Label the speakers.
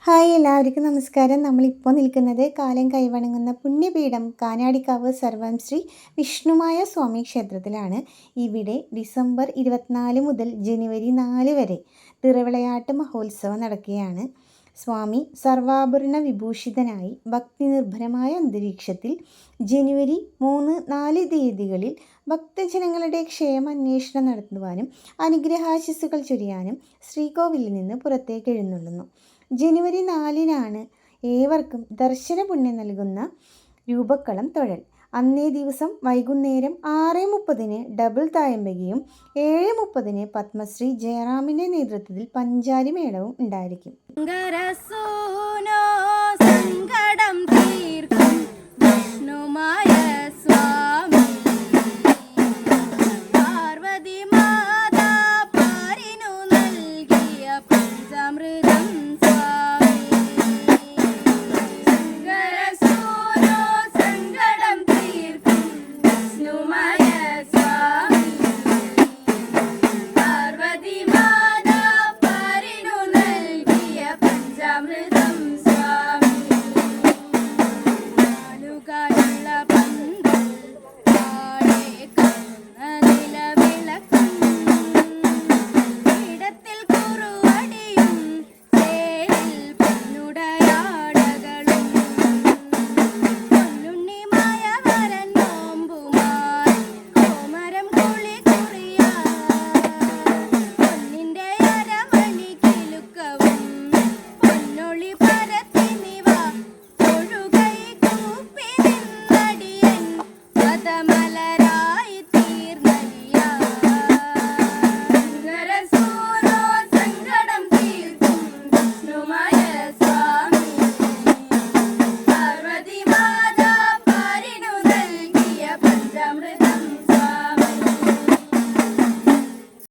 Speaker 1: Hi എല്ലാവർക്കും നമസ്കാരം. നമ്മളിപ്പോൾ നിൽക്കുന്നത് കാലം കൈവണങ്ങുന്ന പുണ്യപീഠം കാനാടിക്കാവ് സർവം ശ്രീ വിഷ്ണുമായ സ്വാമി ക്ഷേത്രത്തിലാണ്. ഇവിടെ ഡിസംബർ 24 മുതൽ ജനുവരി 4 വരെ തിറവിളയാട്ട് മഹോത്സവം നടക്കുകയാണ്. സ്വാമി സർവാഭരണ വിഭൂഷിതനായി ഭക്തിനിർഭരമായ അന്തരീക്ഷത്തിൽ ജനുവരി 3, 4 തീയതികളിൽ ഭക്തജനങ്ങളുടെ ക്ഷേമാന്വേഷണം നടത്തുവാനും അനുഗ്രഹാശിസ്സുകൾ ചൊരിയാനും ശ്രീകോവിലിൽ നിന്ന് പുറത്തേക്ക് എഴുന്നള്ളുന്നു. ജനുവരി 4-നാണ് ഏവർക്കും ദർശന പുണ്യം നൽകുന്ന രൂപക്കളം തൊഴൽ. അന്നേ ദിവസം വൈകുന്നേരം 6:30 ഡബിൾ തായമ്പകയും 7:30 പത്മശ്രീ ജയറാമിൻ്റെ നേതൃത്വത്തിൽ പഞ്ചാരി മേളവും ഉണ്ടായിരിക്കും.
Speaker 2: Only